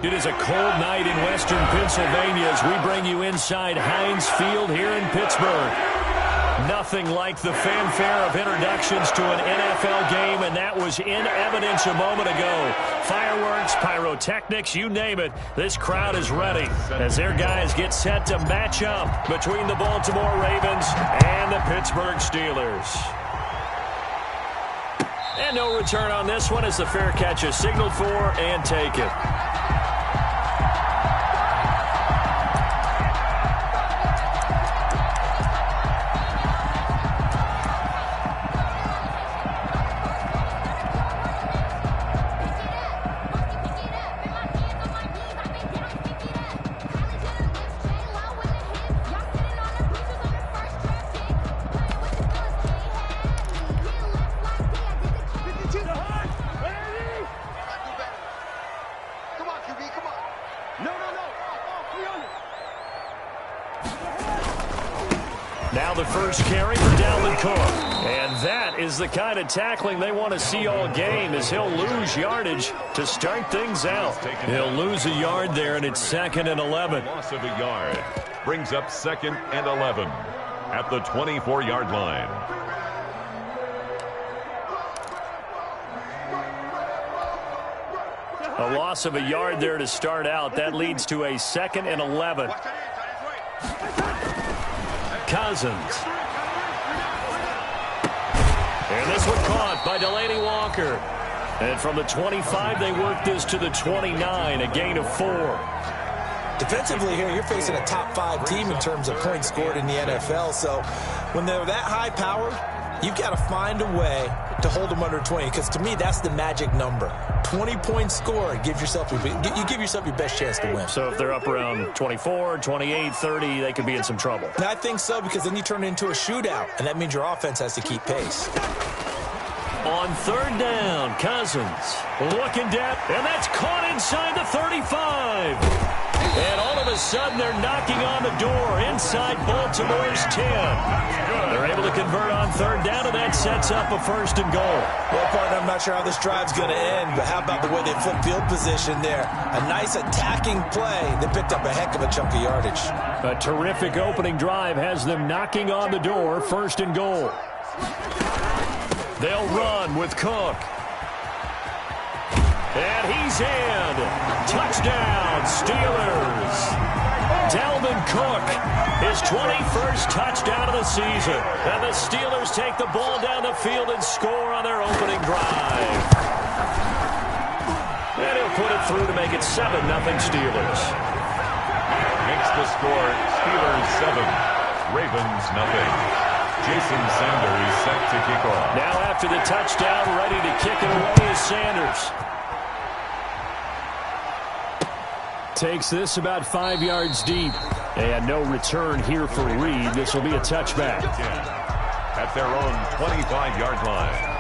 It is a cold night in western Pennsylvania as we bring you inside Heinz Field here in Pittsburgh. Nothing like the fanfare of introductions to an NFL game, and that was in evidence a moment ago. Fireworks, pyrotechnics, you name it. This crowd is ready as their guys get set to match up between the Baltimore Ravens and the Pittsburgh Steelers. And no return on this one as the fair catch is signaled for and taken. Now the first carry for Dalvin Cook. And that is the kind of tackling they want to see all game as he'll lose yardage to start things out. He'll lose a yard there, and it's 2nd and 11. Loss of a yard brings up 2nd and 11 at the 24-yard line. A loss of a yard there to start out. That leads to a 2nd and 11. Cousins. And this one caught by Delaney Walker. And from the 25, they work this to the 29, a gain of 4. Defensively here, you're facing a top 5 team in terms of points scored in the NFL. So when they're that high powered, you've got to find a way to hold them under 20, because to me, that's the magic number. 20 points scored, you give yourself your best chance to win. So if they're up around 24, 28, 30, they could be in some trouble. And I think so, because then you turn it into a shootout, and that means your offense has to keep pace. On 3rd down, Cousins looking down, and that's caught inside the 35. And all of a sudden, they're knocking on the door inside Baltimore's 10. They're able to convert on 3rd down, and that sets up a 1st and goal. Well, partner, I'm not sure how this drive's going to end, but how about the way they flip field position there? A nice attacking play. They picked up a heck of a chunk of yardage. A terrific opening drive has them knocking on the door, 1st and goal. They'll run with Cook. And he's in. Touchdown, Steelers. Dalvin Cook, his 21st touchdown of the season. And the Steelers take the ball down the field and score on their opening drive. And he'll put it through to make it 7-0 Steelers. Makes the score Steelers 7, Ravens 0. Jason Sanders set to kick off. Now after the touchdown, ready to kick it away is Sanders. Takes this about 5 yards deep. And no return here for Reed. This will be a touchback. At their own 25-yard line.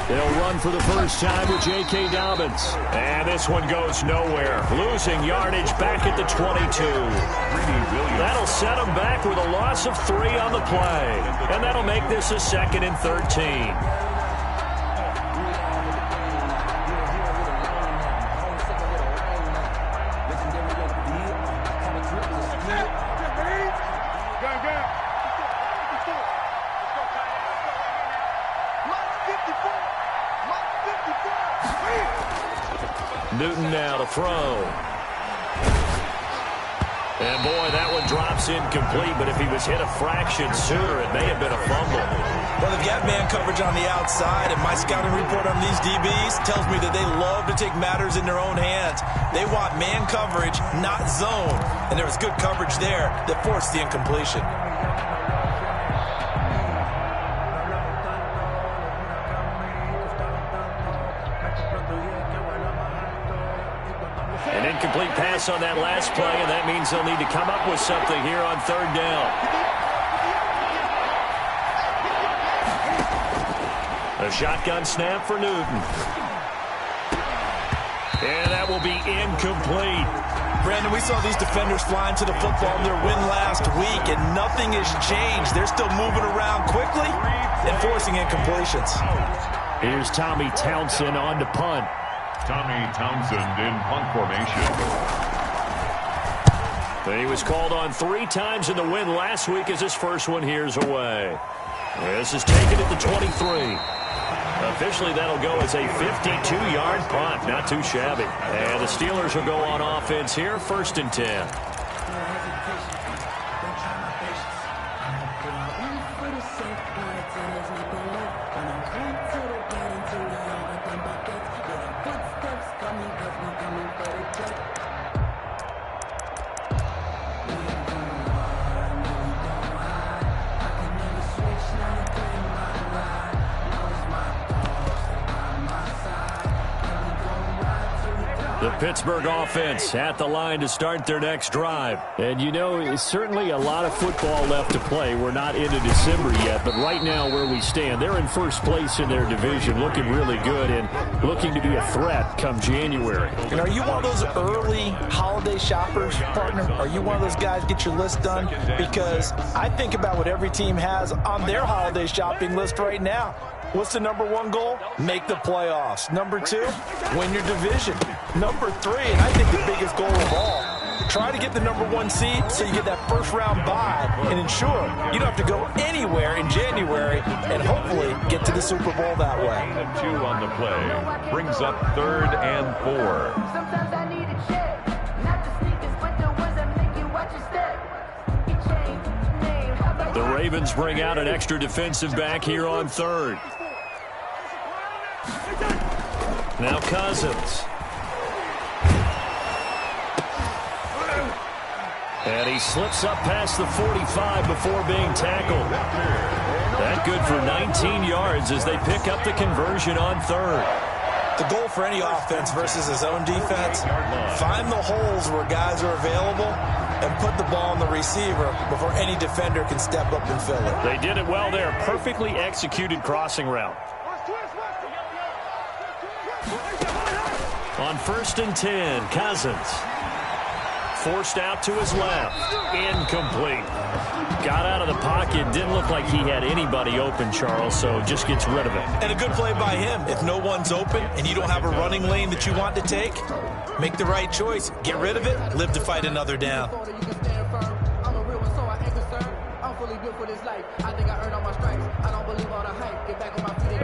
They'll run for the first time with J.K. Dobbins. And this one goes nowhere. Losing yardage back at the 22. That'll set them back with a loss of 3 on the play. And that'll make this a 2nd and 13. Newton now to throw. And boy, that one drops incomplete, but if he was hit a fraction sooner, it may have been a fumble. Well, they've got man coverage on the outside, and my scouting report on these DBs tells me that they love to take matters in their own hands. They want man coverage, not zone. And there was good coverage there that forced the incompletion. An Incomplete pass on that last play, and that means they'll need to come up with something here on third down. A shotgun snap for Newton. And that will be incomplete. Brandon, we saw these defenders flying to the football in their win last week, and nothing has changed. They're still moving around quickly and forcing incompletions. Here's Tommy Townsend on to punt. Tommy Townsend in punt formation. He was called on 3 times in the win last week as his first one here's away. This is taken at the 23. Officially, that'll go as a 52-yard punt. Not too shabby. And the Steelers will go on offense here, 1st and 10. The Pittsburgh offense at the line to start their next drive. And, you know, it's certainly a lot of football left to play. We're not into December yet, but right now where we stand, they're in first place in their division, looking really good and looking to be a threat come January. And are you one of those early holiday shoppers, partner? Are you one of those guys get your list done? Because I think about what every team has on their holiday shopping list right now. What's the number 1 goal? Make the playoffs. Number 2, win your division. Number 3, and I think the biggest goal of all, try to get the number 1 seed so you get that first-round bye and ensure you don't have to go anywhere in January and hopefully get to the Super Bowl that way. 2 on the play. Brings up 3rd and 4. Sometimes I need a check. Not the sneakers, but the ones that make you watch your step. You change name. How about The Ravens bring out an extra defensive back here on 3rd. Now Cousins. And he slips up past the 45 before being tackled. That good for 19 yards as they pick up the conversion on 3rd. The goal for any offense versus his own defense, find the holes where guys are available and put the ball on the receiver before any defender can step up and fill it. They did it well there. Perfectly executed crossing route. On 1st and 10, Cousins. Forced out to his left. Incomplete. Got out of the pocket. Didn't look like he had anybody open, Charles, so just gets rid of it. And a good play by him. If no one's open and you don't have a running lane that you want to take, make the right choice. Get rid of it. Live to fight another down.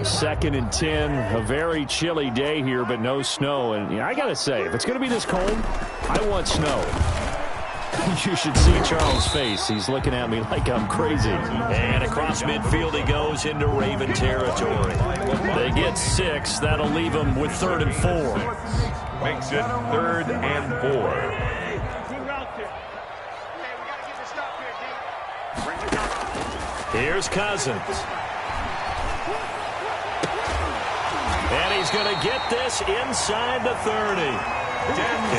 Second and 10, a very chilly day here, but no snow. And I got to say, if it's going to be this cold, I want snow. You should see Charles' face. He's looking at me like I'm crazy. And across midfield he goes into Raven territory. They get 6. That'll leave them with 3rd and 4. Makes it 3rd and 4. Here's Cousins. And he's going to get this inside the 30.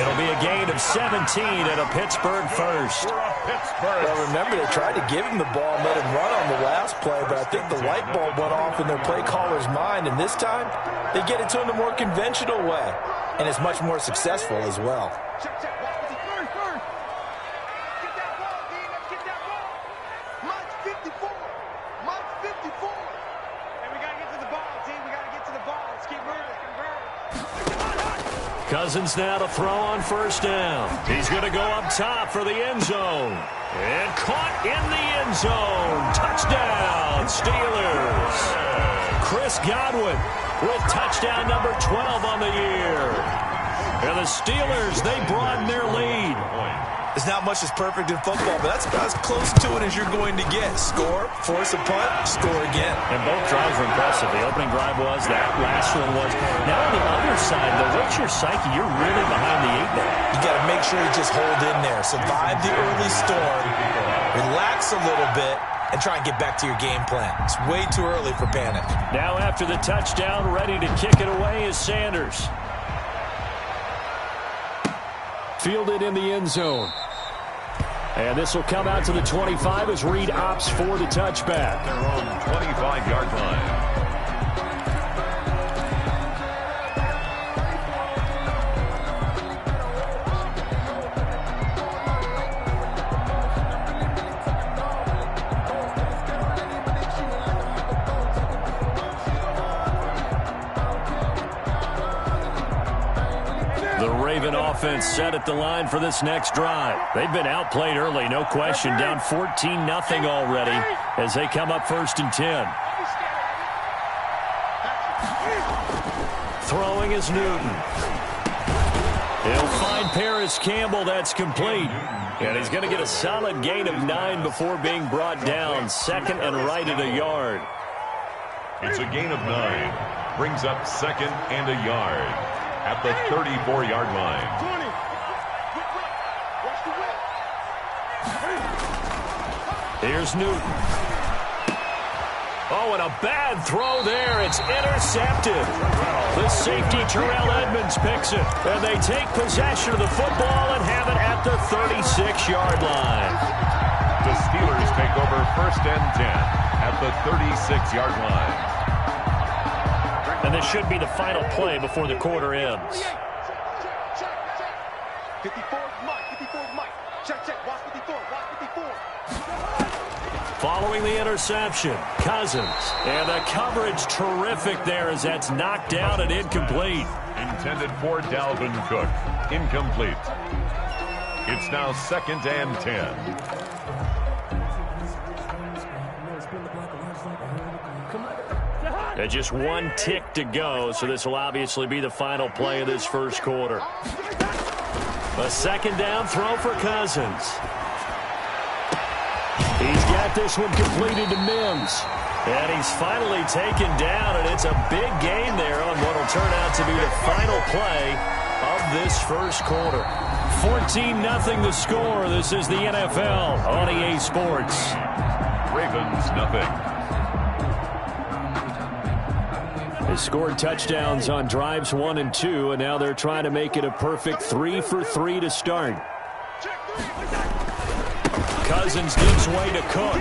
It'll be a gain of 17 and a Pittsburgh first. Well, remember, they tried to give him the ball and let him run on the last play, but I think the light bulb went off in their play caller's mind, and this time they get it to him the more conventional way, and it's much more successful as well. Cousins now to throw on 1st down. He's going to go up top for the end zone. And caught in the end zone. Touchdown, Steelers. Chris Godwin with touchdown number 12 on the year. And the Steelers, they broaden their lead. There's not much that's perfect in football, but that's about as close to it as you're going to get. Score, force a punt, score again. And both drives were impressive. The opening drive was, that last one was. Now on the other side, though, what's your psyche? You're really behind the 8 ball. You got to make sure you just hold in there. Survive the early storm, relax a little bit, and try and get back to your game plan. It's way too early for panic. Now after the touchdown, ready to kick it away is Sanders. Fielded in the end zone. And this will come out to the 25 as Reed opts for the touchback. Their own 25-yard line. Offense set at the line for this next drive. They've been outplayed early, no question. Down 14-0 already as they come up 1st and 10. Throwing is Newton. He'll find Paris Campbell. That's complete. And he's going to get a solid gain of 9 before being brought down. 2nd and right at a yard. It's a gain of 9. Brings up 2nd and a yard at the 34-yard line. Here's Newton. Oh, and a bad throw there. It's intercepted. The safety, Terrell Edmonds, picks it. And they take possession of the football and have it at the 36-yard line. The Steelers take over 1st and 10 at the 36-yard line. And this should be the final play before the quarter ends. 54, Mike. Check. Watch 54. Following the interception, Cousins. And the coverage terrific there as that's knocked down and incomplete. Intended for Dalvin Cook. Incomplete. It's now 2nd and 10. Just one tick to go, so this will obviously be the final play of this first quarter. A 2nd down throw for Cousins. He's got this one completed to Mims. And he's finally taken down, and it's a big gain there on what will turn out to be the final play of this first quarter. 14-0 the score. This is the NFL on EA Sports. Ravens nothing. They scored touchdowns on drives 1 and 2, and now they're trying to make it a perfect 3 for 3 to start. Cousins gives way to Cook.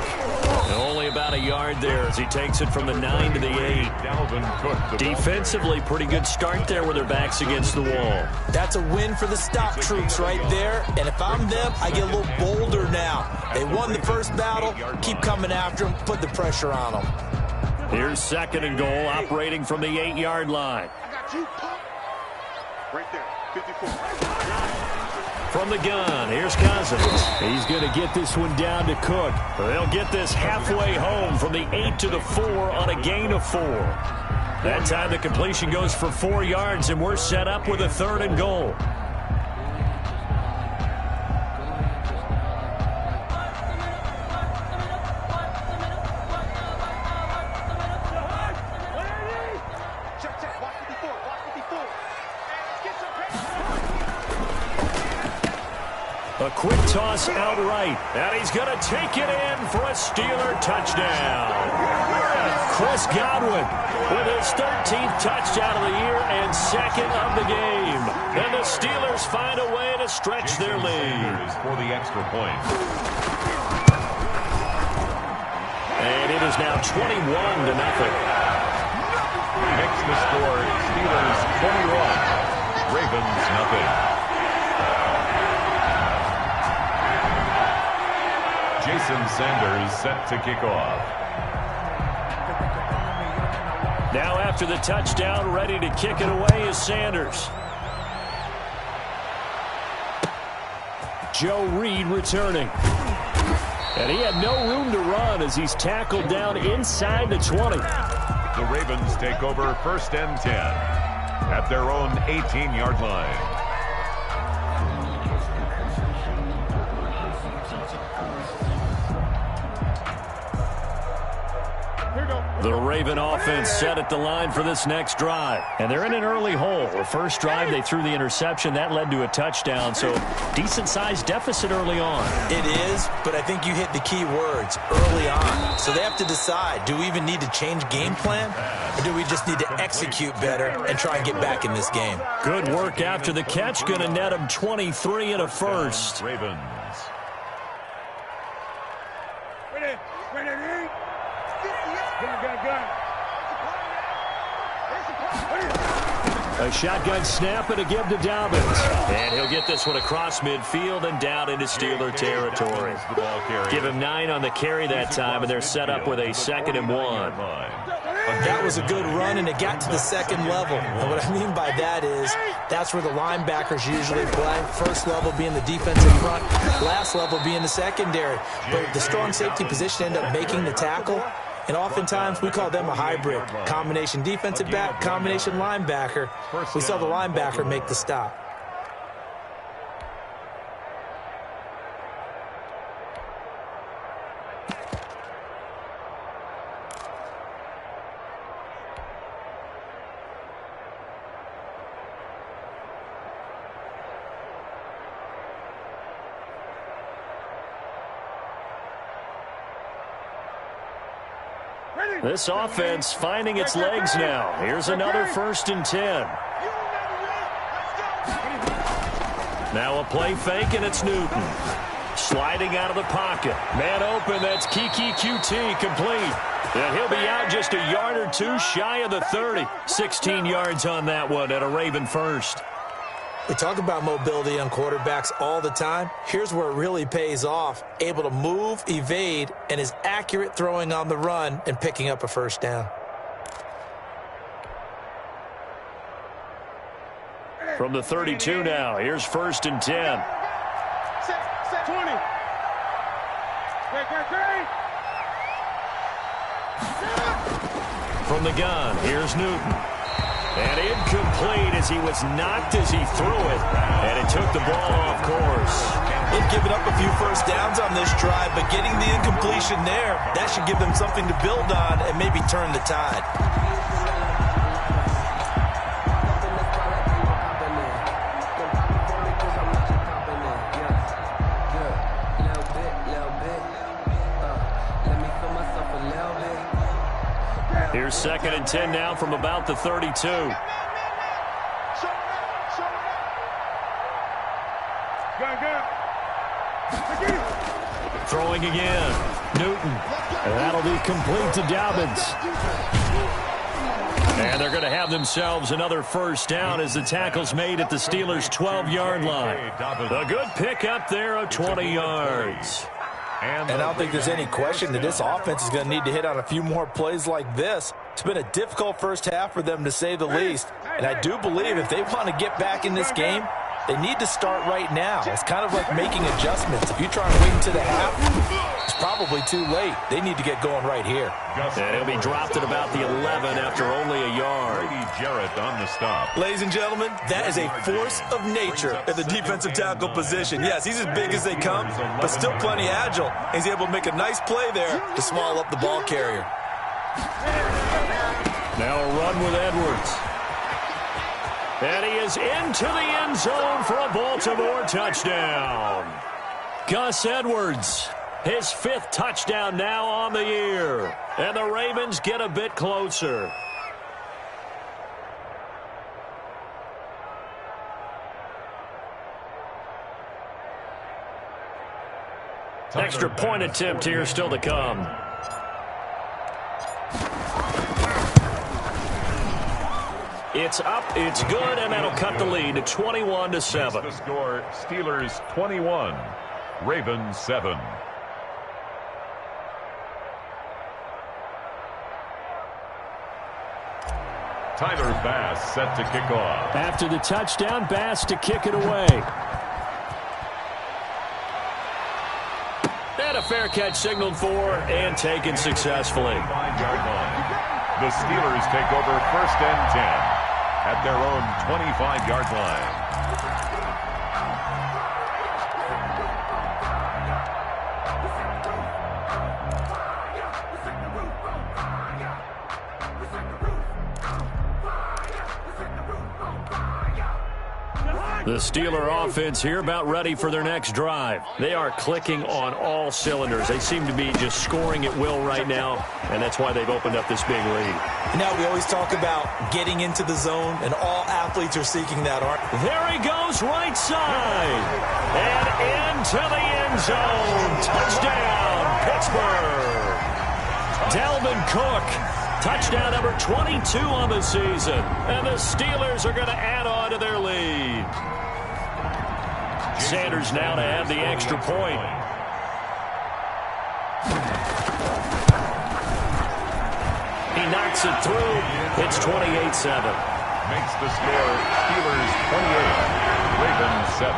And only about a yard there as he takes it from the 9 to the 8. Dalvin Cook. Defensively, pretty good start there with their backs against the wall. That's a win for the stop troops right there. And if I'm them, I get a little bolder now. They won the first battle. Keep coming after them. Put the pressure on them. Here's 2nd and goal, operating from the 8-yard line. I got you, Pop. Right there, 54. From the gun, here's Cousins. He's going to get this one down to Cook. They'll get this halfway home from the 8 to the 4 on a gain of 4. That time the completion goes for 4 yards, and we're set up with a 3rd and goal. A quick toss outright, and he's going to take it in for a Steeler touchdown. Chris Godwin with his 13th touchdown of the year and 2nd of the game. And the Steelers find a way to stretch their lead. For the extra point. And it is now 21-0. Makes the score Steelers 21, Ravens nothing. Jason Sanders set to kick off. Now after the touchdown, ready to kick it away is Sanders. Joe Reed returning. And he had no room to run as he's tackled down inside the 20. The Ravens take over 1st and 10 at their own 18-yard line. Here we go. The Raven offense set at the line for this next drive. And they're in an early hole. The first drive, they threw the interception. That led to a touchdown. So decent-sized deficit early on. It is, but I think you hit the key words, early on. So they have to decide, do we even need to change game plan? Or do we just need to execute better and try and get back in this game? Good work after the catch. Going to net them 23 and a first. Ravens. A shotgun snap and a give to Dobbins. And he'll get this one across midfield and down into Steeler territory. Give him 9 on the carry that time, and they're set up with a 2nd and 1. That was a good run, and it got to the second level. And what I mean by that is that's where the linebackers usually play. First level being the defensive front, last level being the secondary. But the strong safety position ended up making the tackle. And oftentimes, we call them a hybrid. Combination defensive back, combination linebacker. We saw the linebacker make the stop. This offense finding its legs now. Here's another 1st and 10. Now a play fake, and it's Newton. Sliding out of the pocket. Man open, that's Kiki QT complete. And he'll be out just a yard or two shy of the 30. 16 yards on that one and a Raven first. We talk about mobility on quarterbacks all the time. Here's where it really pays off. Able to move, evade, and is accurate throwing on the run and picking up a first down. From the 32 now, here's 1st and 10. 20. From the gun, here's Newton. And incomplete as he was knocked as he threw it. And it took the ball off course. They've given up a few first downs on this drive, but getting the incompletion there, that should give them something to build on and maybe turn the tide. Here's 2nd and 10 now from about the 32. Throwing again. Newton. And that'll be complete to Dobbins. And they're going to have themselves another first down as the tackle's made at the Steelers' 12-yard line. A good pickup there of 20 yards. And I don't think there's any question that this offense is going to need to hit on a few more plays like this. It's been a difficult first half for them, to say the least. And I do believe if they want to get back in this game, they need to start right now. It's kind of like making adjustments. If you try and wait until the half, it's probably too late. They need to get going right here. And he'll be dropped at about the 11 after only a yard. Jarrett on the stop. Ladies and gentlemen, that is a force of nature at the defensive tackle position. Yes, he's as big as they come, but still plenty agile. He's able to make a nice play there to swallow up the ball carrier. Now a run with Edwards. And he is into the end zone for a Baltimore touchdown. Gus Edwards, his 5th touchdown now on the year. And the Ravens get a bit closer. Extra point attempt here still to come. It's up, it's good, and that'll cut the lead to 21-7. The score, Steelers 21, Ravens 7. Tyler Bass set to kick off. After the touchdown, Bass to kick it away. And a fair catch signaled for and taken successfully. 5-yard line. The Steelers take over 1st and 10 at their own 25-yard line. The Steeler offense here about ready for their next drive. They are clicking on all cylinders. They seem to be just scoring at will right now, and that's why they've opened up this big lead. Now, we always talk about getting into the zone, and all athletes are seeking that. There he goes, right side, and into the end zone. Touchdown, Pittsburgh. Dalvin Cook, touchdown number 22 on the season, and the Steelers are going to add on to their lead. Sanders now to add the extra point. He knocks it through. It's 28-7. Makes the score Steelers 28, Ravens 7.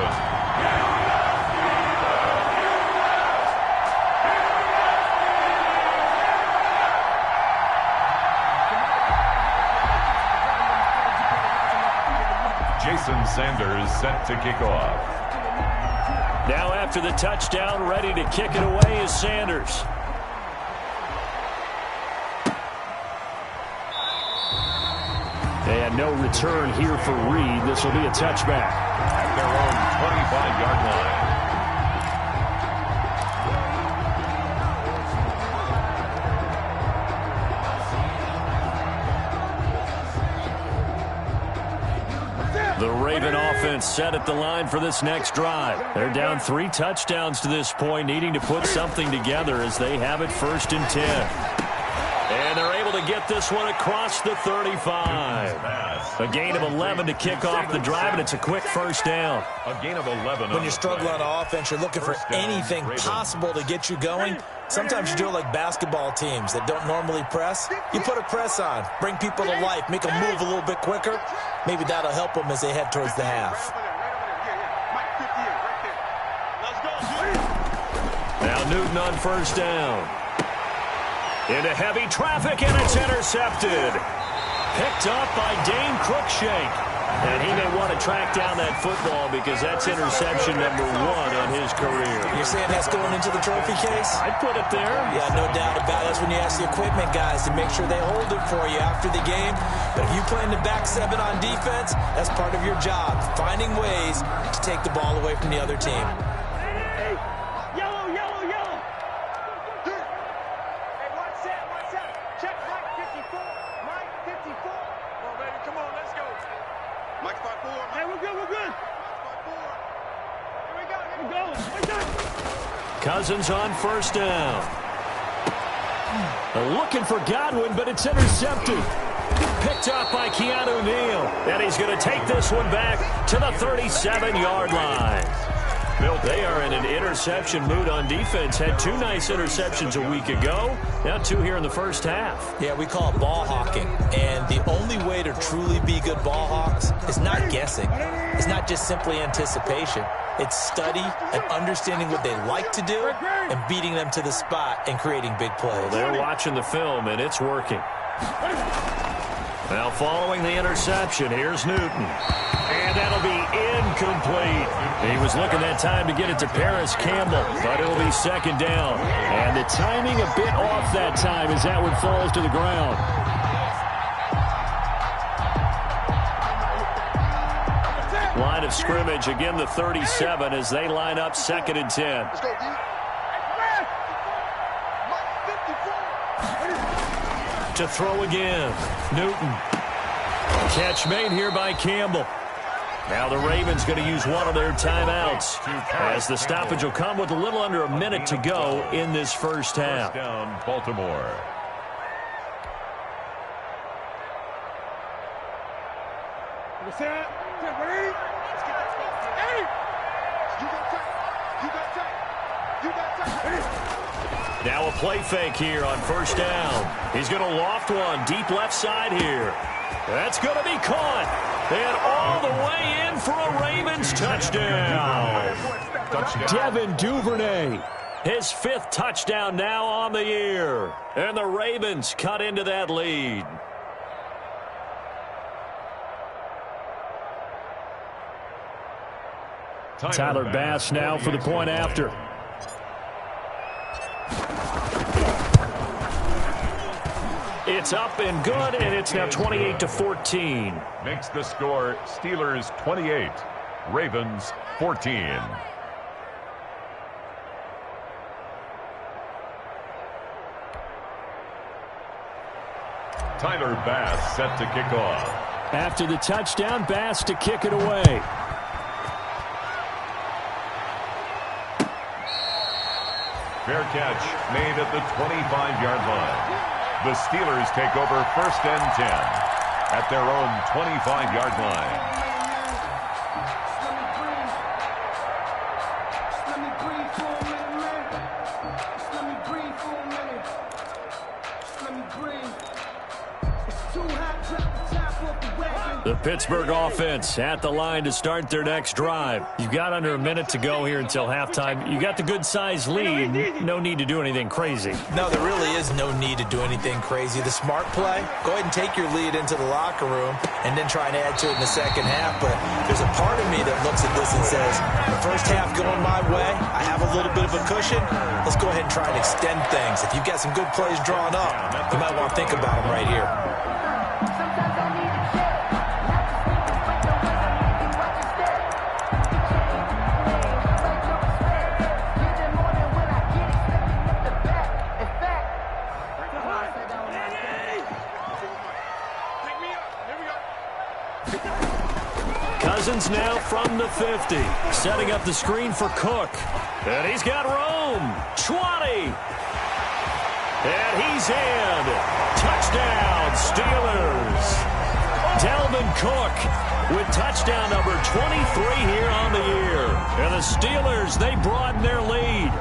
Jason Sanders set to kick off. Now after the touchdown, ready to kick it away is Sanders. And no return here for Reed. This will be a touchback. At their own 25-yard line. The Raven offense set at the line for this next drive. They're down 3 touchdowns to this point, needing to put something together as they have it 1st and 10. And they're able to get this one across the 35. A gain of 11 to kick off the drive, and it's a quick first down. A gain of 11. When you're struggling on offense, you're looking for anything possible to get you going. Sometimes you do it like basketball teams that don't normally press. You put a press on, bring people to life, make them move a little bit quicker. Maybe that'll help them as they head towards the half. Now Newton on first down. Into heavy traffic, and it's intercepted. Picked up by Dane Cruikshank. And he may want to track down that football because that's interception number 1 on his career. You're saying that's going into the trophy case? I'd put it there. Yeah, no doubt about it. That's when you ask the equipment guys to make sure they hold it for you after the game. But if you play in the back 7 on defense, that's part of your job, finding ways to take the ball away from the other team. Hey, yellow, yellow, yellow. Hey, watch that. Check Mike 54. Mike 54. Come on, baby. Come on, let's go. Mike 54. Hey, we're good. Mike 54. Here we go. We're going. Cousins on first down. Looking for Godwin, but it's intercepted. Picked up by Keanu Neal. And he's going to take this one back to the 37-yard line. They are in an interception mood on defense. Had 2 nice interceptions a week ago. Now 2 here in the first half. Yeah, we call it ball hawking. And the only way to truly be good ball hawks is not guessing. It's not just simply anticipation. It's study and understanding what they like to do and beating them to the spot and creating big plays. Well, they're watching the film, and it's working. Now following the interception, here's Newton. And that'll be incomplete. He was looking that time to get it to Paris Campbell, but it'll be 2nd down. And the timing a bit off that time as that one falls to the ground. Line of scrimmage, again the 37 as they line up 2nd and 10. Let's go, D. Mike 54. To throw again, Newton. Catch made here by Campbell. Now the Ravens going to use one of their timeouts as the stoppage will come with a little under a minute to go in this first half. First down, Baltimore. Now a play fake here on first down. He's going to loft one deep left side here. That's going to be caught. And all the way in for a Ravens touchdown. Devin Duvernay. His 5th touchdown now on the year. And the Ravens cut into that lead. Tyler Bass now for the point after. It's up and good, and it's now 28-14. Makes the score Steelers 28, Ravens 14. Tyler Bass set to kick off. After the touchdown, Bass to kick it away. Fair catch made at the 25-yard line. The Steelers take over 1st and 10 at their own 25-yard line. The Pittsburgh offense at the line to start their next drive. You've got under a minute to go here until halftime. You got the good-sized lead. No need to do anything crazy. No, there really is no need to do anything crazy. The smart play, go ahead and take your lead into the locker room and then try and add to it in the second half. But there's a part of me that looks at this and says, the first half going my way, I have a little bit of a cushion. Let's go ahead and try and extend things. If you've got some good plays drawn up, you might want to think about them right here. Cousins now from the 50, setting up the screen for Cook. And he's got room. 20. And he's in. Touchdown, Steelers. Dalvin Cook with touchdown number 23 here on the year. And the Steelers, they broaden their lead.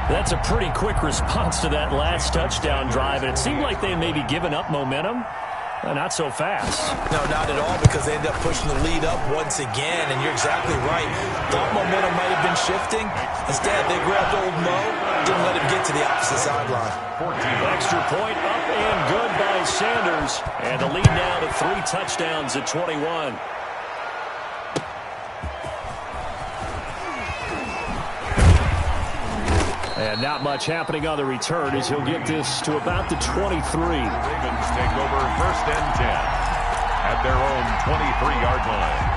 That's a pretty quick response to that last touchdown drive. And it seemed like they may be giving up momentum. Not so fast. No, not at all, because they ended up pushing the lead up once again, and you're exactly right. Thought momentum might have been shifting. Instead, they grabbed old Mo, didn't let him get to the opposite sideline. Extra point up and good by Sanders, and the lead now to 3 touchdowns at 21. And not much happening on the return as he'll get this to about the 23. Ravens take over 1st and 10 at their own 23-yard line.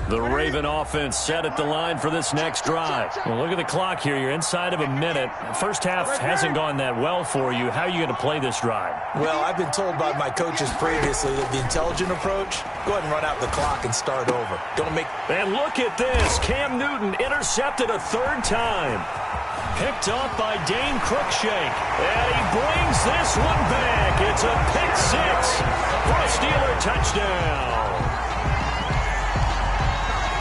The Raven offense set at the line for this next drive. Well, look at the clock here. You're inside of a minute. First half hasn't gone that well for you. How are you going to play this drive? Well, I've been told by my coaches previously that the intelligent approach, go ahead and run out the clock and start over. Don't make... And look at this. Cam Newton intercepted a 3rd time. Picked off by Dane Cruikshank. And he brings this one back. It's a pick 6 for a Steeler touchdown.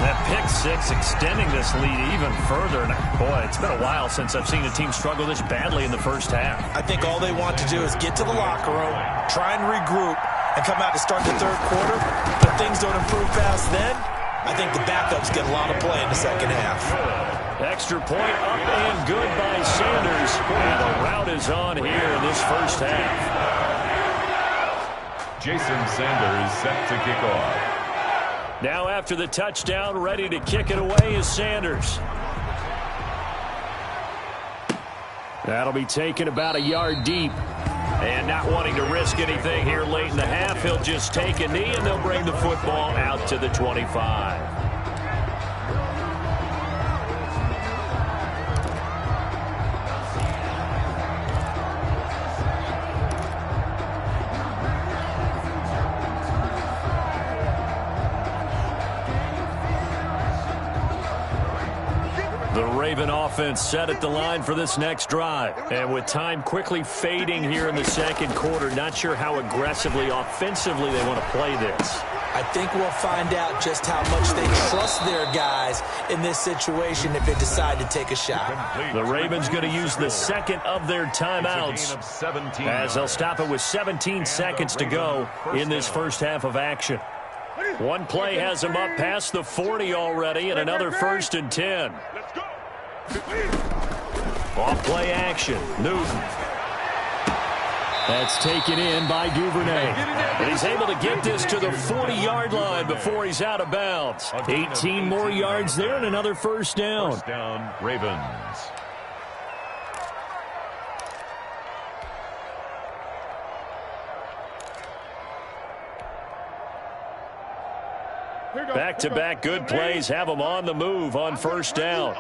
That pick 6 extending this lead even further. And boy, it's been a while since I've seen a team struggle this badly in the first half. I think all they want to do is get to the locker room, try and regroup, and come out to start the 3rd quarter. But if things don't improve past then, I think the backups get a lot of play in the second half. Extra point up and good by Sanders. And the route is on here in this first half. Jason Sanders set to kick off. Now after the touchdown, ready to kick it away is Sanders. That'll be taken about a yard deep. And not wanting to risk anything here late in the half, he'll just take a knee and they'll bring the football out to the 25. The Raven offense set at the line for this next drive. And with time quickly fading here in the second quarter, not sure how aggressively, offensively they want to play this. I think we'll find out just how much they trust their guys in this situation if they decide to take a shot. The Ravens going to use the second of their timeouts as they'll stop it with 17 seconds to go in this first half of action. One play has them up past the 40 already, and another 1st and 10. Off play action. Newton. That's taken in by Duvernay. And he's able to get this to the 40-yard line before he's out of bounds. 18 more yards there and another first down. First down, Ravens. Back-to-back good plays have them on the move on first down.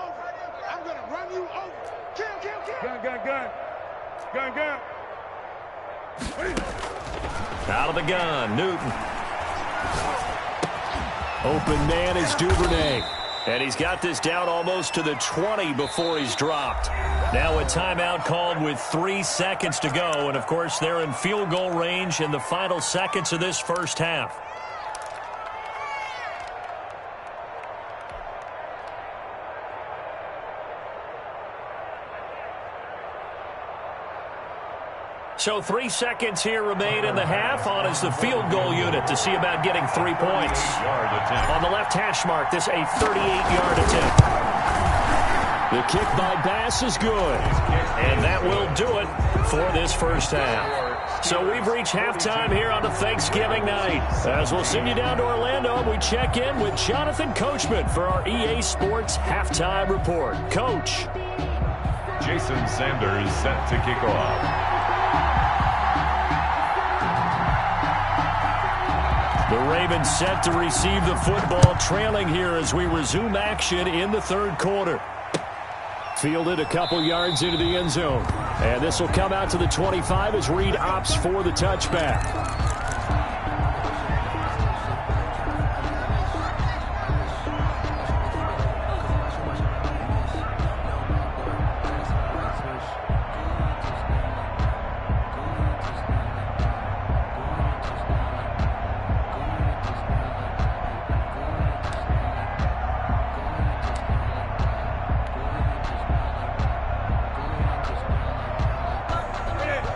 I'm going to run you over. Kill. Gun. Out of the gun, Newton. Open man is Duvernay. And he's got this down almost to the 20 before he's dropped. Now a timeout called with 3 seconds to go. And, of course, they're in field goal range in the final seconds of this first half. So 3 seconds here remain in the half. On is the field goal unit to see about getting 3 points. On the left hash mark, this a 38-yard attempt. The kick by Bass is good. And that will do it for this first half. So we've reached halftime here on a Thanksgiving night. As we'll send you down to Orlando, we check in with Jonathan Coachman for our EA Sports Halftime Report. Coach. Jason Sanders set to kick off. The Ravens set to receive the football, trailing here as we resume action in the third quarter. Fielded a couple yards into the end zone. And this will come out to the 25 as Reed opts for the touchback.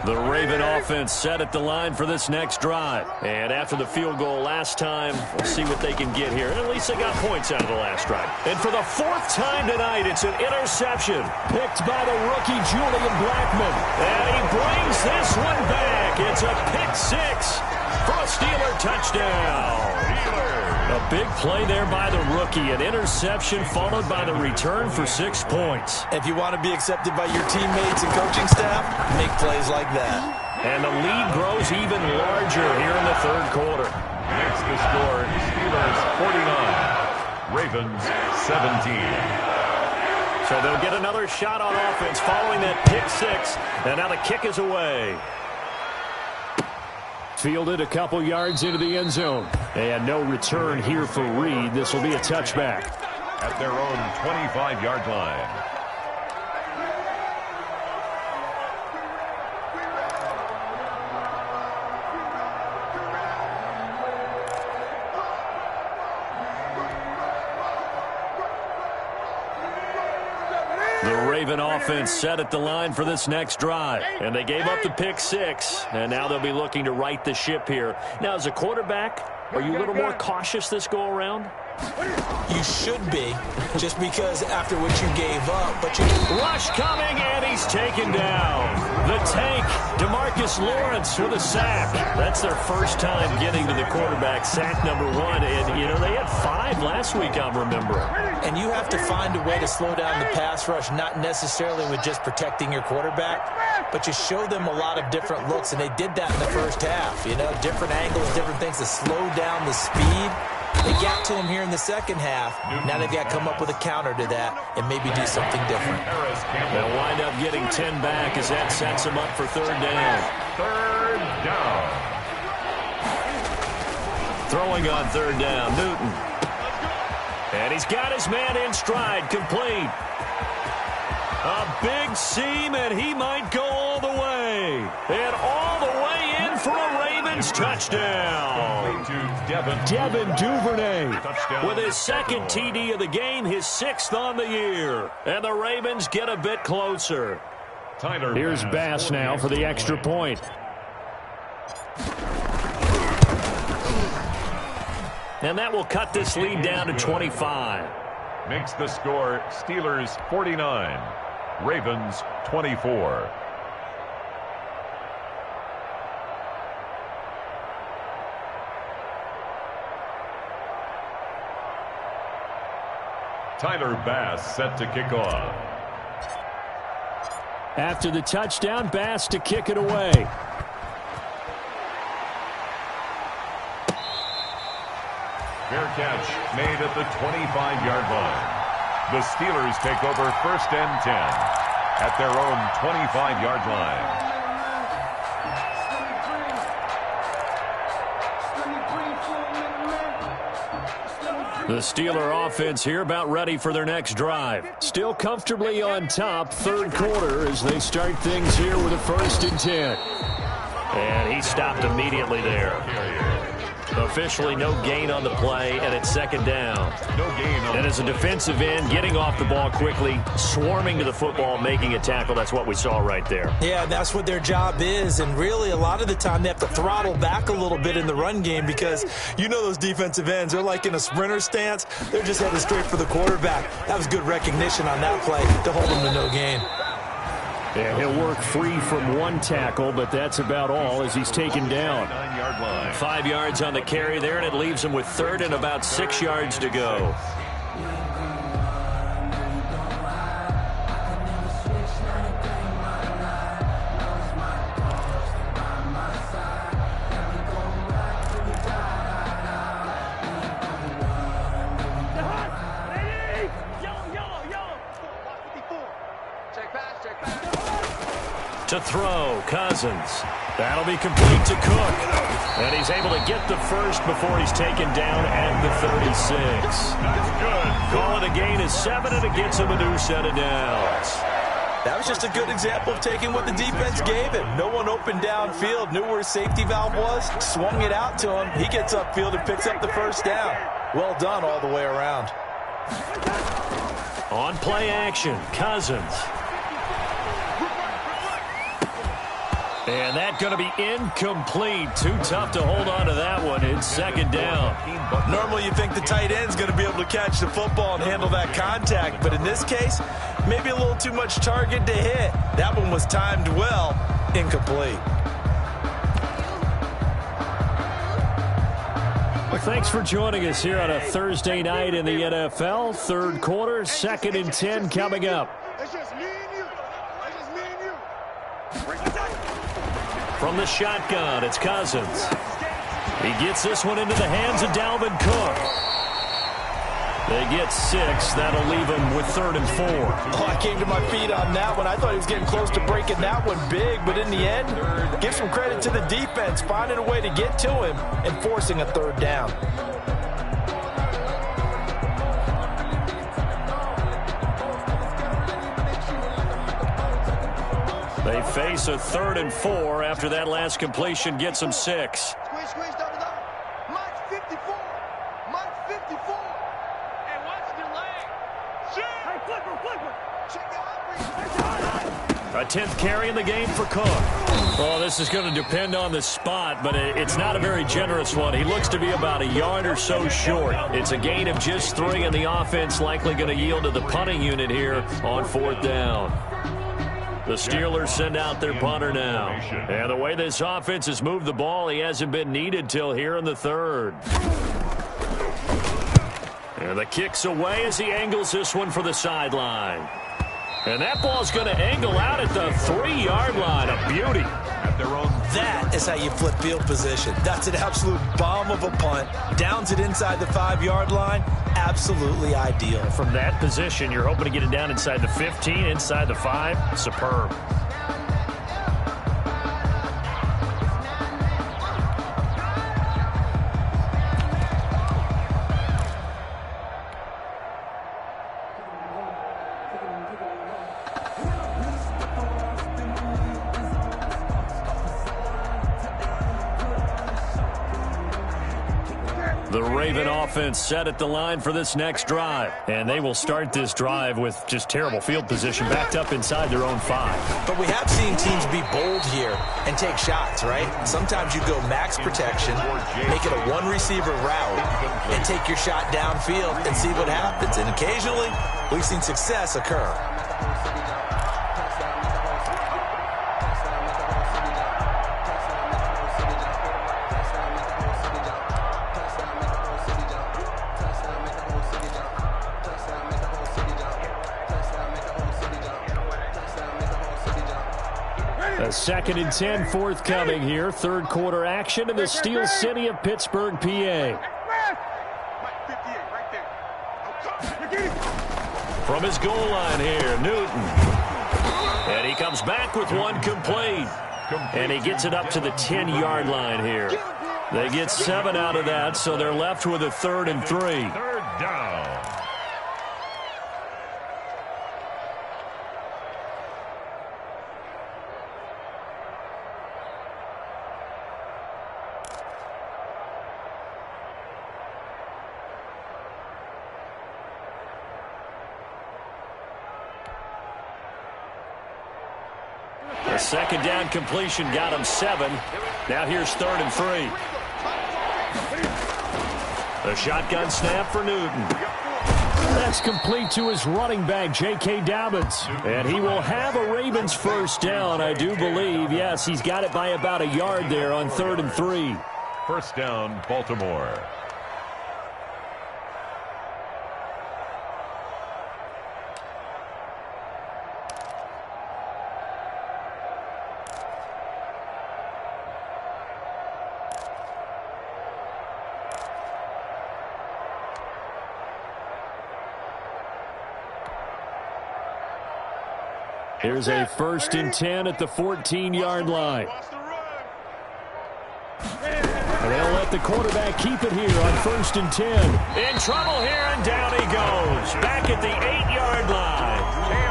The Raven offense set at the line for this next drive. And after the field goal last time, we'll see what they can get here. And at least they got points out of the last drive. And for the 4th time tonight, it's an interception picked by the rookie Julian Blackmon. And he brings this one back. It's a pick 6 for a Steeler touchdown. A big play there by the rookie. An interception followed by the return for 6 points. If you want to be accepted by your teammates and coaching staff, make plays like that. And the lead grows even larger here in the third quarter. Next to score, Steelers 49, Ravens 17. So they'll get another shot on offense following that pick 6. And now the kick is away. Fielded a couple yards into the end zone. And no return here for Reed. This will be a touchback. At their own 25-yard line. The Raven offense set at the line for this next drive. And they gave up the pick 6. And now they'll be looking to right the ship here. Now, as a quarterback, are you a little more cautious this go around? You should be, just because after what you gave up. But you rush coming, and he's taken down. The tank, DeMarcus Lawrence with a sack. That's their first time getting to the quarterback, sack number 1. And, you know, they had 5 last week, I'm remembering. And you have to find a way to slow down the pass rush, not necessarily with just protecting your quarterback, but you show them a lot of different looks, and they did that in the first half. You know, different angles, different things to slow down the speed. They got to him here in the second half. Now they've got to come up with a counter to that and maybe do something different. They'll wind up getting 10 back as that sets them up for third down. Third down. Throwing on third down, Newton. And he's got his man in stride, complete. A big seam, and he might go all the way. And all the way in for a Ravens touchdown. Devin Duvernay with his second TD of the game, his 6th on the year. And the Ravens get a bit closer. Here's Bass now for the extra point. And that will cut this lead down to 25. Makes the score Steelers 49, Ravens 24. Tyler Bass set to kick off. After the touchdown, Bass to kick it away. Fair catch made at the 25-yard line. The Steelers take over 1st and 10 at their own 25-yard line. The Steeler offense here about ready for their next drive. Still comfortably on top, 3rd quarter as they start things here with a 1st and 10. And he stopped immediately there. Officially no gain on the play, and it's 2nd down. No gain on. And as a defensive end, getting off the ball quickly, swarming to the football, making a tackle, that's what we saw right there. Yeah, that's what their job is, and really a lot of the time they have to throttle back a little bit in the run game because you know those defensive ends, they're like in a sprinter stance. They're just headed straight for the quarterback. That was good recognition on that play to hold them to no gain. And he'll work free from 1 tackle, but that's about all as he's taken down. 9-yard line. 5 yards on the carry there, and it leaves him with 3rd and about 6 yards to go. To throw, Cousins. That'll be complete to Cook. And he's able to get the 1st before he's taken down at the 36. That's good. Call it a gain of 7, and it gets him a new set of downs. That was just a good example of taking what the defense gave him. No one opened downfield, knew where his safety valve was, swung it out to him. He gets upfield and picks up the 1st down. Well done all the way around. On play action, Cousins. And that's going to be incomplete. Too tough to hold on to that one. It's 2nd down. Normally you think the tight end's going to be able to catch the football and handle that contact, but in this case, maybe a little too much target to hit. That one was timed well. Incomplete. Well, thanks for joining us here on a Thursday night in the NFL. 3rd quarter, 2nd and 10 coming up. It's just me and you. It's just me and you. From the shotgun, it's Cousins. He gets this one into the hands of Dalvin Cook. They get 6. That'll leave him with 3rd and 4. Oh, I came to my feet on that one. I thought he was getting close to breaking that one big, but in the end, give some credit to the defense, finding a way to get to him and forcing a 3rd down. They face a 3rd and 4 after that last completion gets them 6. Squeeze, squeeze, double, double. Mike's 54. Mike's 54. And watch the leg. Shit. Hey, flipper, flipper. Check out. A 10th carry in the game for Cook. Oh, this is going to depend on the spot, but it's not a very generous one. He looks to be about a yard or so short. It's a gain of just 3, and the offense likely going to yield to the punting unit here on 4th down. The Steelers send out their punter now. And the way this offense has moved the ball, he hasn't been needed till here in the 3rd. And the kick's away as he angles this one for the sideline. And that ball's going to angle out at the 3-yard line. A beauty. At their own. That is how you flip field position. That's an absolute bomb of a punt. Downs it inside the 5-yard line. Absolutely ideal. From that position, you're hoping to get it down inside the 15, inside the 5. Superb. The Raven offense set at the line for this next drive. And they will start this drive with just terrible field position backed up inside their own 5. But we have seen teams be bold here and take shots, right? Sometimes you go max protection, make it a 1-receiver route, and take your shot downfield and see what happens. And occasionally, we've seen success occur. A 2nd and 10 forthcoming here. Third quarter action in the Steel City of Pittsburgh, PA. From his goal line here, Newton. And he comes back with one complete. And he gets it up to the 10-yard line here. They get 7 out of that, so they're left with a 3rd and 3. Third down. A 2nd down completion got him 7. Now here's 3rd and 3. A shotgun snap for Newton. That's complete to his running back, J.K. Dobbins. And he will have a Ravens first down, I do believe. Yes, he's got it by about a yard there on 3rd and 3. First down, Baltimore. Here's a 1st and 10 at the 14-yard line. And they'll let the quarterback keep it here on 1st and 10. In trouble here, and down he goes. Back at the 8-yard line.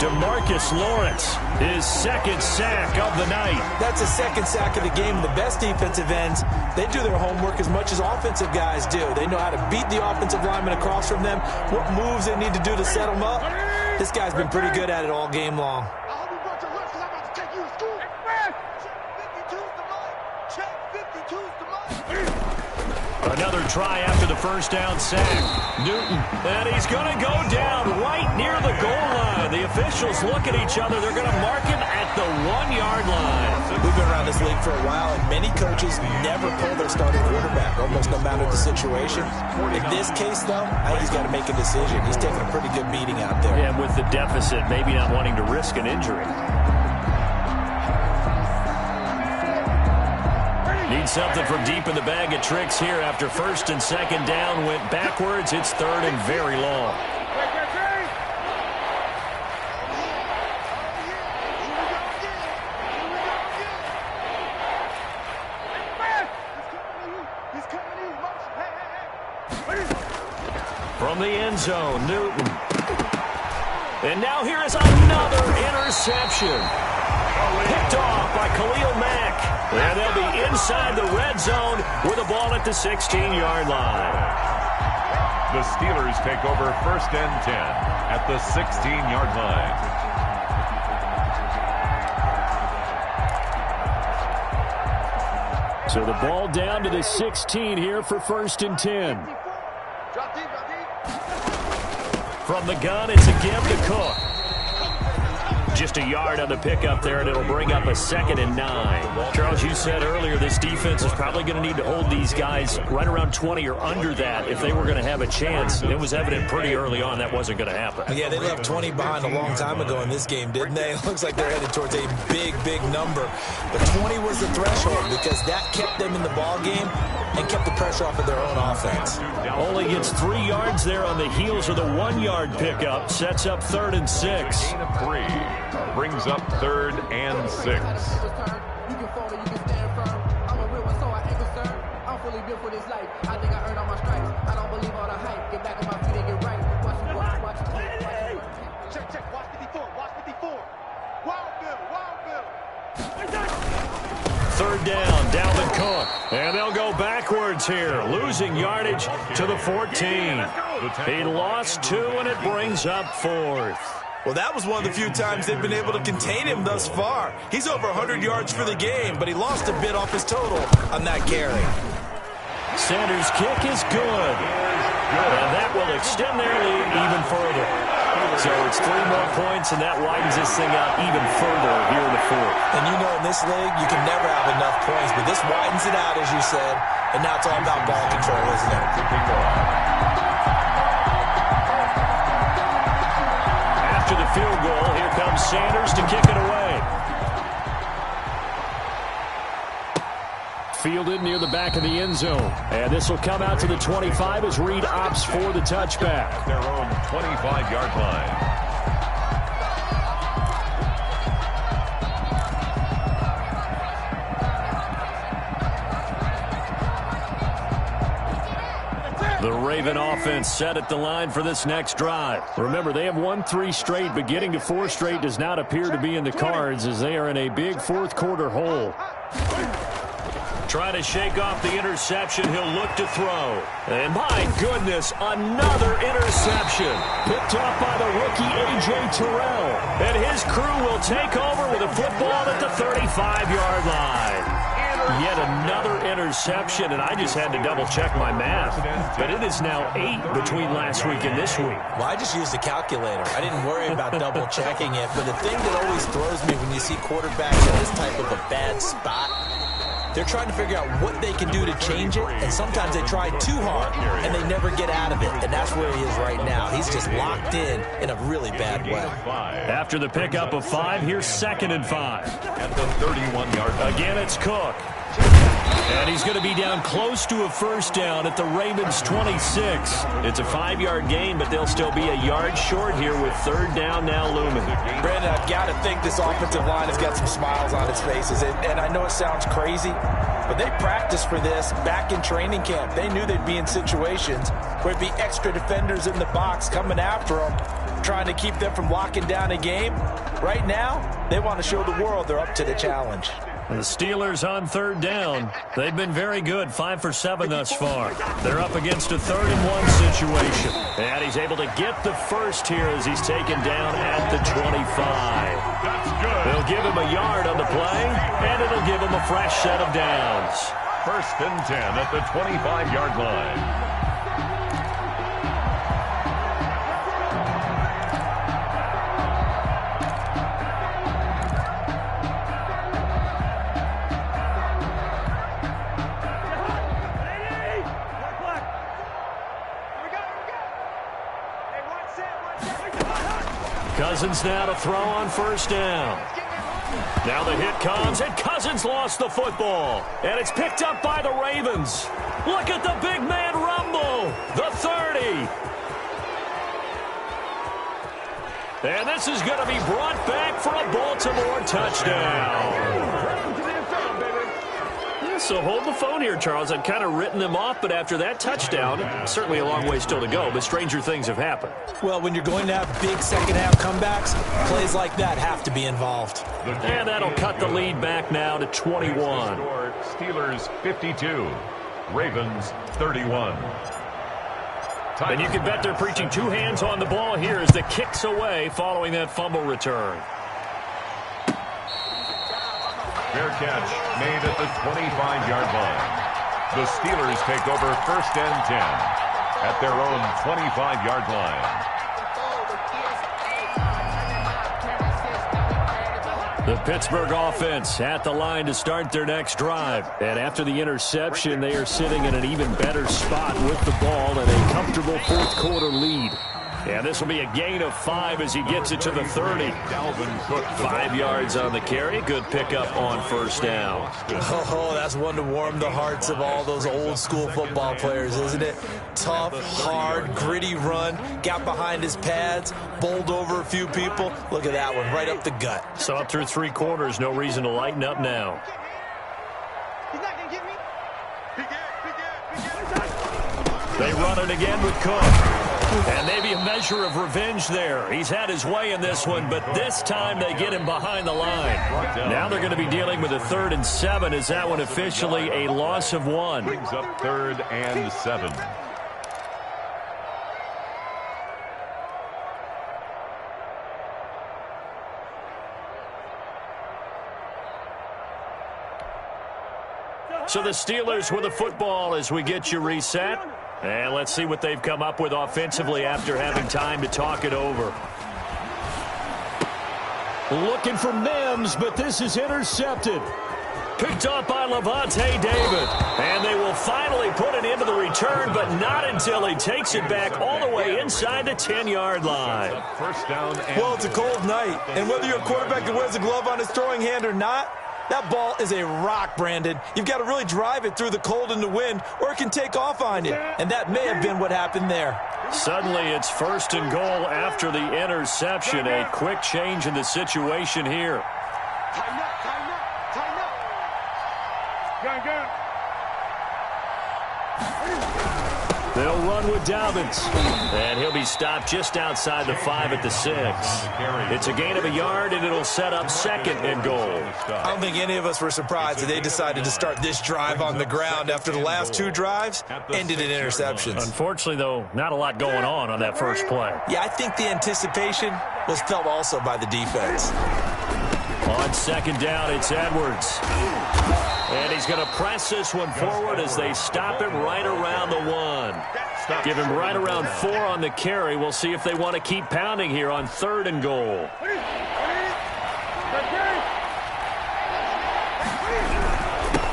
DeMarcus Lawrence, his 2nd sack of the night. That's a 2nd sack of the game. The best defensive ends, they do their homework as much as offensive guys do. They know how to beat the offensive lineman across from them, what moves they need to do to set them up. This guy's been pretty good at it all game long. Another try after the 1st down sack. Newton, and he's going to go down right near the goal line. The officials look at each other. They're going to mark him at the 1-yard line. We've been around this league for a while, and many coaches never pull their starting quarterback, almost no matter the situation. In this case, though, I think he's got to make a decision. He's taking a pretty good beating out there. Yeah, with the deficit, maybe not wanting to risk an injury. Need something from deep in the bag of tricks here after 1st and 2nd down went backwards. It's 3rd and very long. From the end zone, Newton. And now here is another interception. Picked off by Khalil Mack. And they'll be inside the red zone with the ball at the 16-yard line. The Steelers take over 1st and 10 at the 16-yard line. So the ball down to the 16 here for 1st and 10. From the gun, it's a give to Cook. Just a yard on the pickup there, and it'll bring up a 2nd and 9. Charles, you said earlier this defense is probably going to need to hold these guys right around 20 or under that if they were going to have a chance. It was evident pretty early on that wasn't going to happen. Yeah, they left 20 behind a long time ago in this game, didn't they? It looks like they're headed towards a big, big number. But 20 was the threshold because that kept them in the ball game and kept the pressure off of their own offense. Only gets 3 yards there on the heels of the 1-yard pickup. Sets up 3rd and 6. Gain of 3 brings up 3rd and 6. You can fall or you can stand firm. I'm a real one, so I ain't concerned. I'm fully built for this life. I think I earned all my stripes. I don't believe all the hype. Get back on my feet and get right. Watch it, watch it. Check. Watch 54. Watch 54. Wild Bill. 3rd down, Dalvin Cook. And they'll go backwards here, losing yardage to the 14. He lost 2, and it brings up 4th. Well, that was one of the few times they've been able to contain him thus far. He's over 100 yards for the game, but he lost a bit off his total on that carry. Sanders' kick is good. And that will extend their lead even further. So it's 3 more points, and that widens this thing out even further here in the 4th. And you know in this league, you can never have enough points, but this widens it out, as you said, and now it's all about ball control, isn't it? After the field goal, here comes Sanders to kick it away. fielded near the back of the end zone. And this will come out to the 25 as Reed opts for the touchback. At their own 25-yard line. The Raven offense set at the line for this next drive. Remember, they have won 3 straight, but getting to 4 straight does not appear to be in the cards as they are in a big fourth quarter hole. Trying to shake off the interception, he'll look to throw. And my goodness, another interception. Picked off by the rookie A.J. Terrell. And his crew will take over with a football at the 35-yard line. Yet another interception, and I just had to double-check my math. But it is now 8 between last week and this week. Well, I just used a calculator. I didn't worry about double-checking it. But the thing that always throws me when you see quarterbacks in this type of a bad spot, they're trying to figure out what they can do to change it, and sometimes they try too hard, and they never get out of it. And that's where he is right now. He's just locked in a really bad way. After the pickup of 5, here's 2nd and 5. At the 31-yard line. Again, it's Cook. And he's going to be down close to a first down at the Ravens' 26. It's a 5-yard gain, but they'll still be a yard short here with 3rd down now looming. Brandon, I've got to think this offensive line has got some smiles on its faces. And I know it sounds crazy, but they practiced for this back in training camp. They knew they'd be in situations where it'd be extra defenders in the box coming after them, trying to keep them from locking down a game. Right now, they want to show the world they're up to the challenge. The Steelers on 3rd down. They've been very good, 5 for 7 thus far. They're up against a 3rd and 1 situation. And he's able to get the first here as he's taken down at the 25. That's good. They'll give him a yard on the play, and it'll give him a fresh set of downs. 1st and 10 at the 25-yard line. Cousins now to throw on 1st down. Now the hit comes, and Cousins lost the football. And it's picked up by the Ravens. Look at the big man rumble. The 30. And this is going to be brought back for a Baltimore touchdown. So hold the phone here, Charles. I've kind of written them off, but after that touchdown, certainly a long way still to go, but stranger things have happened. Well, when you're going to have big second-half comebacks, plays like that have to be involved. And that'll cut the lead back now to 21. Steelers 52, Ravens 31. And you can bet they're preaching 2 hands on the ball here as the kick's away following that fumble return. Fair catch made at the 25-yard line. The Steelers take over 1st and 10 at their own 25-yard line. The Pittsburgh offense at the line to start their next drive. And after the interception, they are sitting in an even better spot with the ball and a comfortable 4th quarter lead. And this will be a gain of 5 as he gets it to the 30. 5 yards on the carry. Good pickup on 1st down. Oh, that's one to warm the hearts of all those old school football players, isn't it? Tough, hard, gritty run. Got behind his pads, bowled over a few people. Look at that one, right up the gut. So up through 3 quarters, no reason to lighten up now. He's not going to get me. They run it again with Cook. And maybe a measure of revenge there. He's had his way in this one, but this time they get him behind the line. Now they're going to be dealing with a 3rd and 7. Is that one officially a loss of 1? Brings up 3rd and 7. So the Steelers with the football as we get you reset. And let's see what they've come up with offensively after having time to talk it over. Looking for Mims, but this is intercepted. Picked up by Levante David. And they will finally put it into the return, but not until he takes it back all the way inside the 10-yard line. 1st down. Well, it's a cold night, and whether you're a quarterback that wears a glove on his throwing hand or not, That ball is a rock, Brandon. You've got to really drive it through the cold and the wind, or it can take off on you. And that may have been what happened there. Suddenly, it's 1st and goal after the interception. A quick change in the situation here. Tighten up, tighten up, tighten up. Go. They'll run with Dobbins. And he'll be stopped just outside the 5 at the 6. It's a gain of a yard, and it'll set up 2nd and goal. I don't think any of us were surprised that they decided to start this drive on the ground after the last 2 drives ended in interceptions. Unfortunately, though, not a lot going on that first play. Yeah, I think the anticipation was felt also by the defense. On 2nd down, it's Edwards. And he's going to press this one forward as they stop him right around the 1. Give him right around 4 on the carry. We'll see if they want to keep pounding here on 3rd and goal.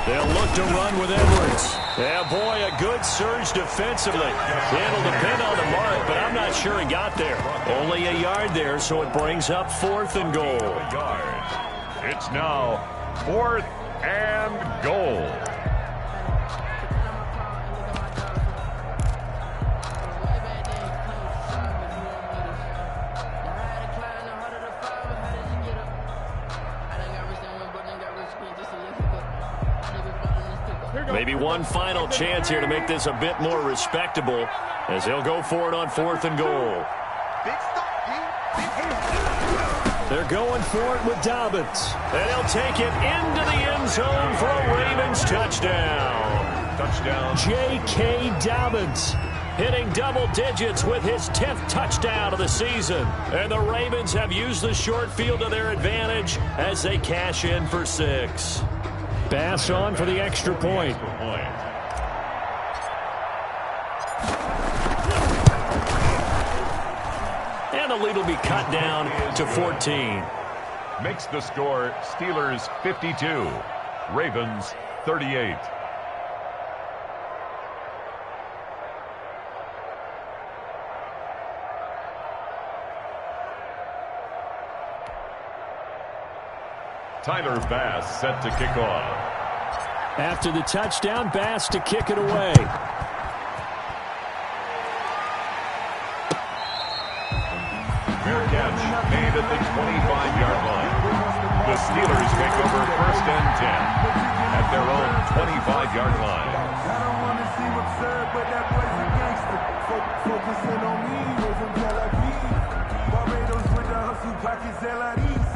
They'll look to run with Edwards. Yeah, boy, a good surge defensively. It'll depend on the mark, but I'm not sure he got there. Only a yard there, so it brings up 4th and goal. It's now 4th and goal. Maybe one final chance here to make this a bit more respectable as they'll go for it on 4th and goal. They're going for it with Dobbins. And he'll take it into the end zone for a Ravens touchdown. J.K. Dobbins hitting double digits with his 10th touchdown of the season. And the Ravens have used the short field to their advantage as they cash in for 6. Bass on for the extra point. And the lead will be cut down to 14. Makes the score Steelers 52, Ravens 38. Tyler Bass set to kick off. After the touchdown, Bass to kick it away. Fair catch made at the 25-yard line. The Steelers take over 1st and 10 at their own 25-yard line. I don't want to seem absurd, but that boy's a gangster. Focusing on me, we're from Tel Aviv. Barbados with the hustle pockets, LIDs.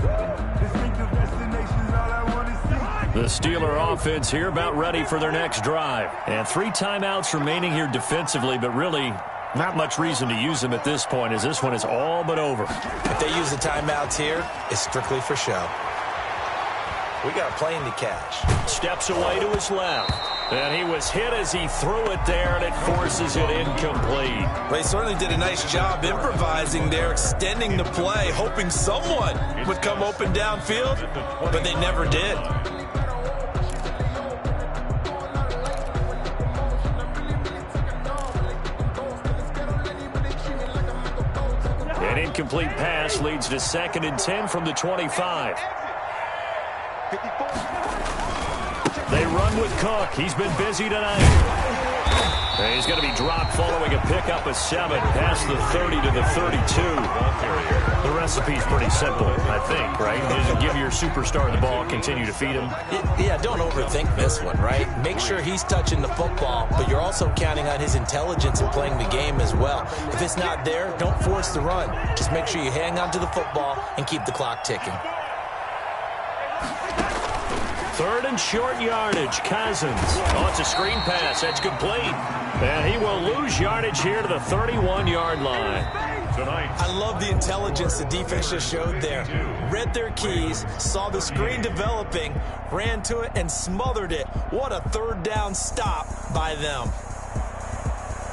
Distinctive destinations, all I want to see. The Steeler offense here about ready for their next drive. And 3 timeouts remaining here defensively, but really not much reason to use them at this point as this one is all but over. If they use the timeouts here, it's strictly for show. We got a plane to catch. Steps away to his left. And he was hit as he threw it there, and it forces it incomplete. They certainly did a nice job improvising there, extending the play, hoping someone would come open downfield, but they never did. An incomplete pass leads to 2nd and 10 from the 25. They run with Cook. He's been busy tonight. And he's going to be dropped following a pickup of 7 past the 30 to the 32. The recipe's pretty simple, I think, right? Just give your superstar the ball, continue to feed him. Yeah, don't overthink this one, right? Make sure he's touching the football, but you're also counting on his intelligence in playing the game as well. If it's not there, don't force the run. Just make sure you hang on to the football and keep the clock ticking. 3rd and short yardage, Cousins. Oh, it's a screen pass. That's complete. And he will lose yardage here to the 31-yard line. I love the intelligence the defense just showed there. Read their keys, saw the screen developing, ran to it, and smothered it. What a 3rd down stop by them.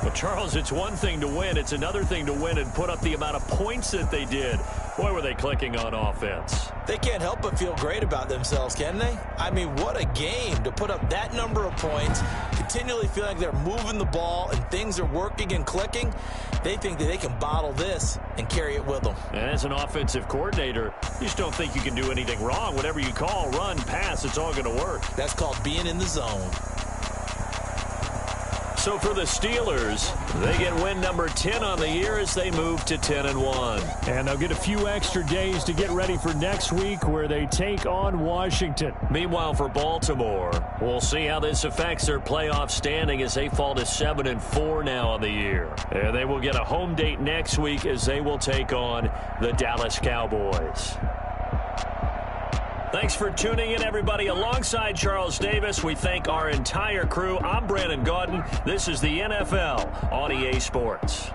Well, Charles, it's one thing to win. It's another thing to win and put up the amount of points that they did. Boy, were they clicking on offense. They can't help but feel great about themselves, can they? I mean, what a game to put up that number of points, continually feel like they're moving the ball and things are working and clicking, they think that they can bottle this and carry it with them. And as an offensive coordinator, you just don't think you can do anything wrong. Whatever you call, run, pass, it's all going to work. That's called being in the zone. So for the Steelers, they get win number 10 on the year as they move to 10-1. And they'll get a few extra days to get ready for next week where they take on Washington. Meanwhile, for Baltimore, we'll see how this affects their playoff standing as they fall to 7-4 now on the year. And they will get a home date next week as they will take on the Dallas Cowboys. Thanks for tuning in, everybody. Alongside Charles Davis, we thank our entire crew. I'm Brandon Gaudin. This is the NFL on EA Sports.